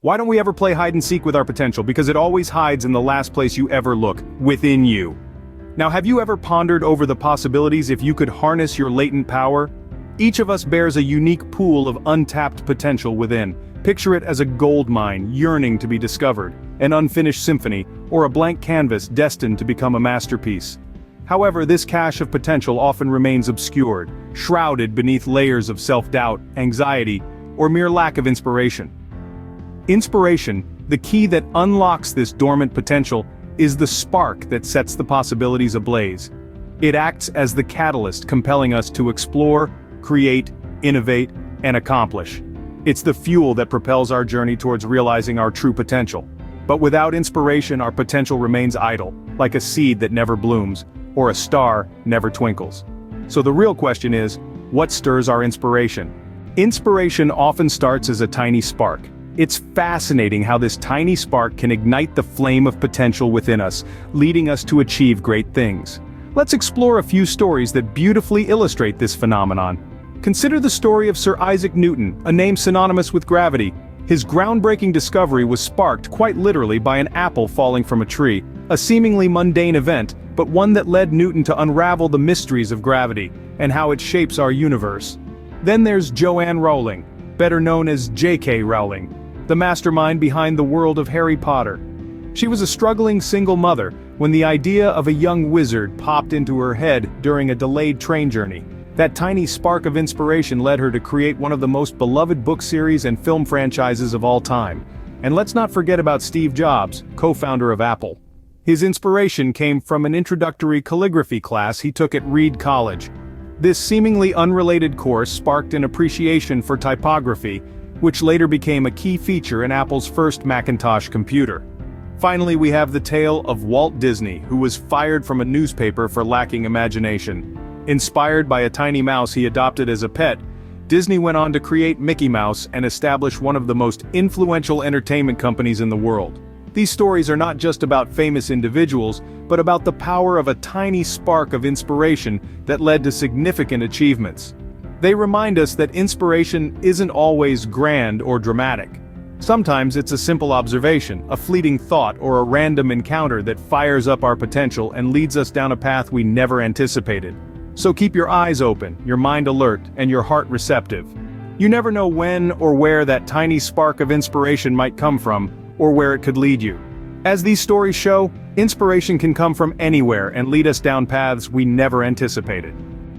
Why don't we ever play hide and seek with our potential? Because it always hides in the last place you ever look, within you. Now, have you ever pondered over the possibilities if you could harness your latent power? Each of us bears a unique pool of untapped potential within. Picture it as a gold mine yearning to be discovered, an unfinished symphony, or a blank canvas destined to become a masterpiece. However, this cache of potential often remains obscured, shrouded beneath layers of self-doubt, anxiety, or mere lack of inspiration. Inspiration, the key that unlocks this dormant potential, is the spark that sets the possibilities ablaze. It acts as the catalyst compelling us to explore, create, innovate, and accomplish. It's the fuel that propels our journey towards realizing our true potential. But without inspiration, our potential remains idle, like a seed that never blooms, or a star never twinkles. So the real question is, what stirs our inspiration? Inspiration often starts as a tiny spark. It's fascinating how this tiny spark can ignite the flame of potential within us, leading us to achieve great things. Let's explore a few stories that beautifully illustrate this phenomenon. Consider the story of Sir Isaac Newton, a name synonymous with gravity. His groundbreaking discovery was sparked quite literally by an apple falling from a tree, a seemingly mundane event, but one that led Newton to unravel the mysteries of gravity and how it shapes our universe. Then there's Joanne Rowling, better known as J.K. Rowling, the mastermind behind the world of Harry Potter. She was a struggling single mother when the idea of a young wizard popped into her head during a delayed train journey. That tiny spark of inspiration led her to create one of the most beloved book series and film franchises of all time. And let's not forget about Steve Jobs, co-founder of Apple. His inspiration came from an introductory calligraphy class he took at Reed College. This seemingly unrelated course sparked an appreciation for typography, which later became a key feature in Apple's first Macintosh computer. Finally, we have the tale of Walt Disney, who was fired from a newspaper for lacking imagination. Inspired by a tiny mouse he adopted as a pet, Disney went on to create Mickey Mouse and establish one of the most influential entertainment companies in the world. These stories are not just about famous individuals, but about the power of a tiny spark of inspiration that led to significant achievements. They remind us that inspiration isn't always grand or dramatic. Sometimes it's a simple observation, a fleeting thought, or a random encounter that fires up our potential and leads us down a path we never anticipated. So keep your eyes open, your mind alert, and your heart receptive. You never know when or where that tiny spark of inspiration might come from, or where it could lead you. As these stories show, inspiration can come from anywhere and lead us down paths we never anticipated.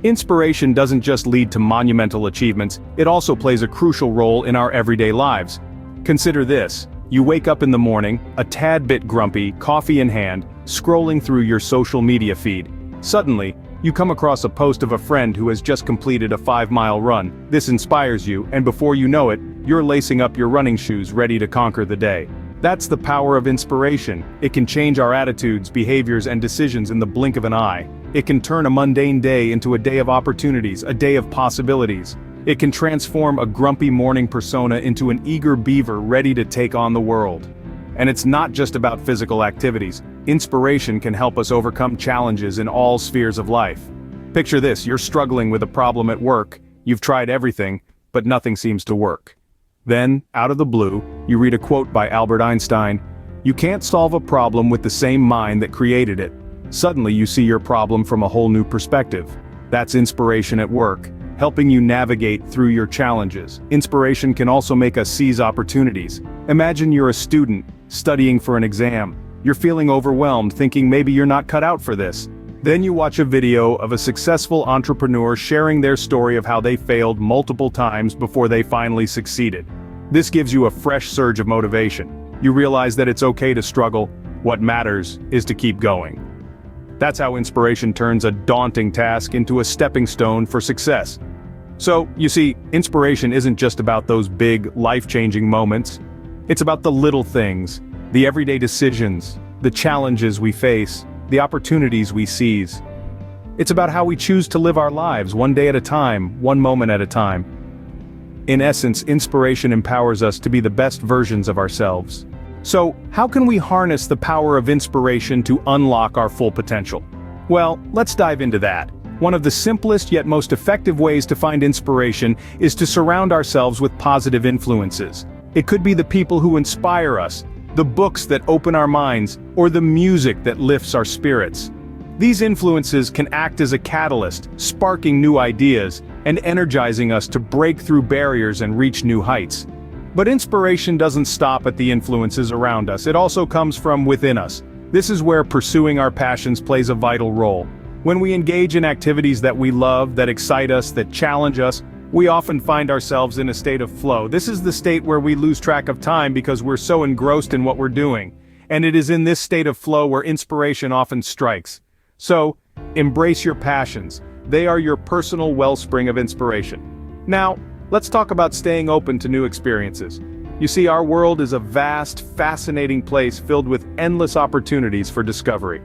Inspiration doesn't just lead to monumental achievements, it also plays a crucial role in our everyday lives. Consider this: you wake up in the morning, a tad bit grumpy, coffee in hand, scrolling through your social media feed. Suddenly, you come across a post of a friend who has just completed a 5-mile run. This inspires you, and before you know it, you're lacing up your running shoes ready to conquer the day. That's the power of inspiration. It can change our attitudes, behaviors, and decisions in the blink of an eye. It can turn a mundane day into a day of opportunities, a day of possibilities. It can transform a grumpy morning persona into an eager beaver ready to take on the world. And it's not just about physical activities. Inspiration can help us overcome challenges in all spheres of life. Picture this: you're struggling with a problem at work, you've tried everything, but nothing seems to work. Then, out of the blue, you read a quote by Albert Einstein: "You can't solve a problem with the same mind that created it." Suddenly you see your problem from a whole new perspective. That's inspiration at work, helping you navigate through your challenges. Inspiration can also make us seize opportunities. Imagine you're a student, studying for an exam. You're feeling overwhelmed, thinking maybe you're not cut out for this. Then you watch a video of a successful entrepreneur sharing their story of how they failed multiple times before they finally succeeded. This gives you a fresh surge of motivation. You realize that it's okay to struggle. What matters is to keep going. That's how inspiration turns a daunting task into a stepping stone for success. So, you see, inspiration isn't just about those big, life-changing moments. It's about the little things, the everyday decisions, the challenges we face, the opportunities we seize. It's about how we choose to live our lives, one day at a time, one moment at a time. In essence, inspiration empowers us to be the best versions of ourselves. So, how can we harness the power of inspiration to unlock our full potential? Well, let's dive into that. One of the simplest yet most effective ways to find inspiration is to surround ourselves with positive influences. It could be the people who inspire us, the books that open our minds, or the music that lifts our spirits. These influences can act as a catalyst, sparking new ideas, and energizing us to break through barriers and reach new heights. But inspiration doesn't stop at the influences around us, it also comes from within us. This is where pursuing our passions plays a vital role. When we engage in activities that we love, that excite us, that challenge us, we often find ourselves in a state of flow. This is the state where we lose track of time because we're so engrossed in what we're doing. And it is in this state of flow where inspiration often strikes. So, embrace your passions. They are your personal wellspring of inspiration. Now, let's talk about staying open to new experiences. You see, our world is a vast, fascinating place filled with endless opportunities for discovery.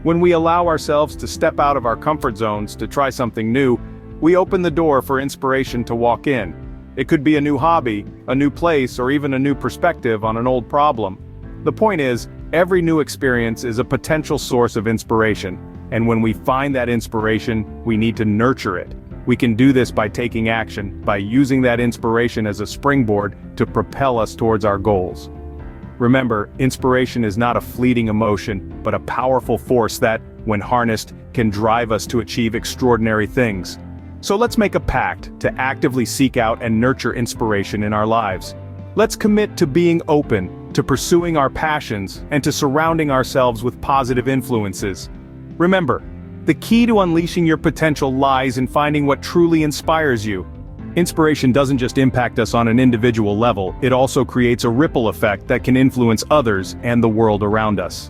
When we allow ourselves to step out of our comfort zones to try something new, we open the door for inspiration to walk in. It could be a new hobby, a new place, or even a new perspective on an old problem. The point is, every new experience is a potential source of inspiration, and when we find that inspiration, we need to nurture it. We can do this by taking action, by using that inspiration as a springboard to propel us towards our goals. Remember, inspiration is not a fleeting emotion, but a powerful force that, when harnessed, can drive us to achieve extraordinary things. So let's make a pact to actively seek out and nurture inspiration in our lives. Let's commit to being open, to pursuing our passions, and to surrounding ourselves with positive influences. Remember, the key to unleashing your potential lies in finding what truly inspires you. Inspiration doesn't just impact us on an individual level, it also creates a ripple effect that can influence others and the world around us.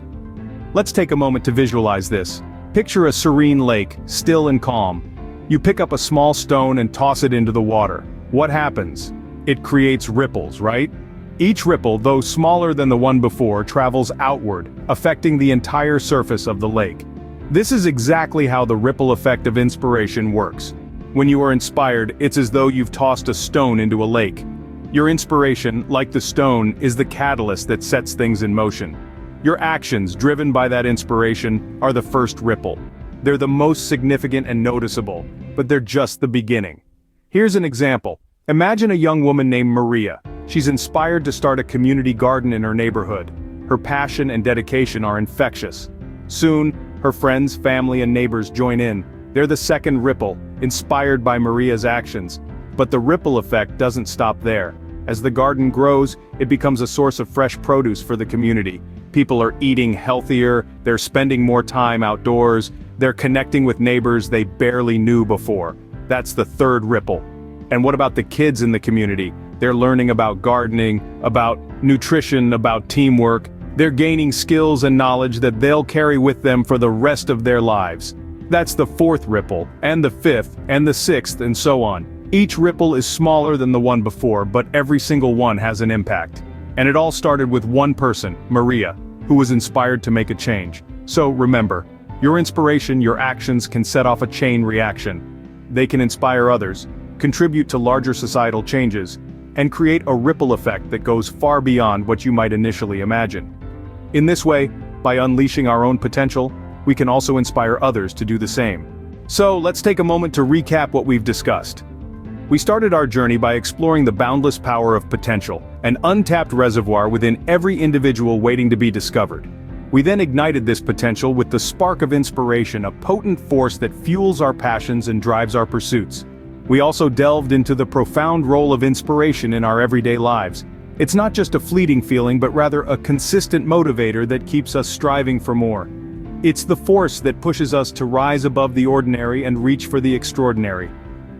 Let's take a moment to visualize this. Picture a serene lake, still and calm. You pick up a small stone and toss it into the water. What happens? It creates ripples, right? Each ripple, though smaller than the one before, travels outward, affecting the entire surface of the lake. This is exactly how the ripple effect of inspiration works. When you are inspired, it's as though you've tossed a stone into a lake. Your inspiration, like the stone, is the catalyst that sets things in motion. Your actions, driven by that inspiration, are the first ripple. They're the most significant and noticeable, but they're just the beginning. Here's an example. Imagine a young woman named Maria. She's inspired to start a community garden in her neighborhood. Her passion and dedication are infectious. Soon, her friends, family, and neighbors join in. They're the second ripple, inspired by Maria's actions. But the ripple effect doesn't stop there. As the garden grows, it becomes a source of fresh produce for the community. People are eating healthier, they're spending more time outdoors, they're connecting with neighbors they barely knew before. That's the third ripple. And what about the kids in the community? They're learning about gardening, about nutrition, about teamwork. They're gaining skills and knowledge that they'll carry with them for the rest of their lives. That's the fourth ripple, and the fifth, and the sixth, and so on. Each ripple is smaller than the one before, but every single one has an impact. And it all started with one person, Maria, who was inspired to make a change. So remember, your inspiration, your actions can set off a chain reaction. They can inspire others, contribute to larger societal changes, and create a ripple effect that goes far beyond what you might initially imagine. In this way, by unleashing our own potential, we can also inspire others to do the same. So let's take a moment to recap what we've discussed. We started our journey by exploring the boundless power of potential, an untapped reservoir within every individual waiting to be discovered. We then ignited this potential with the spark of inspiration, a potent force that fuels our passions and drives our pursuits. We also delved into the profound role of inspiration in our everyday lives. It's not just a fleeting feeling, but rather a consistent motivator that keeps us striving for more. It's the force that pushes us to rise above the ordinary and reach for the extraordinary.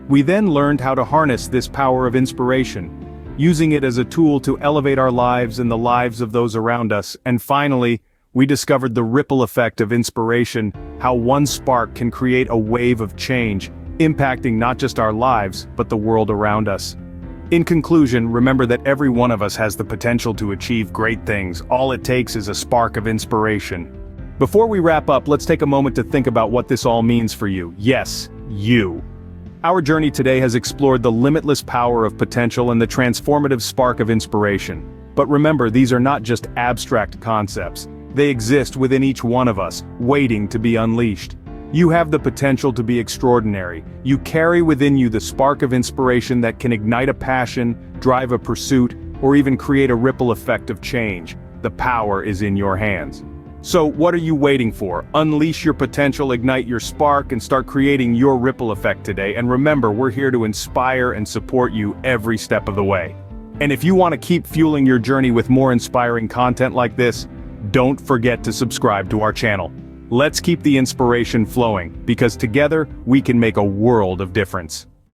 We then learned how to harness this power of inspiration, using it as a tool to elevate our lives and the lives of those around us. And finally, we discovered the ripple effect of inspiration, how one spark can create a wave of change, impacting not just our lives, but the world around us. In conclusion, remember that every one of us has the potential to achieve great things. All it takes is a spark of inspiration. Before we wrap up, let's take a moment to think about what this all means for you. Yes, you. Our journey today has explored the limitless power of potential and the transformative spark of inspiration. But remember, these are not just abstract concepts. They exist within each one of us, waiting to be unleashed. You have the potential to be extraordinary. You carry within you the spark of inspiration that can ignite a passion, drive a pursuit, or even create a ripple effect of change. The power is in your hands. So what are you waiting for? Unleash your potential, ignite your spark, and start creating your ripple effect today. And remember, we're here to inspire and support you every step of the way. And if you want to keep fueling your journey with more inspiring content like this, don't forget to subscribe to our channel. Let's keep the inspiration flowing, because together we can make a world of difference.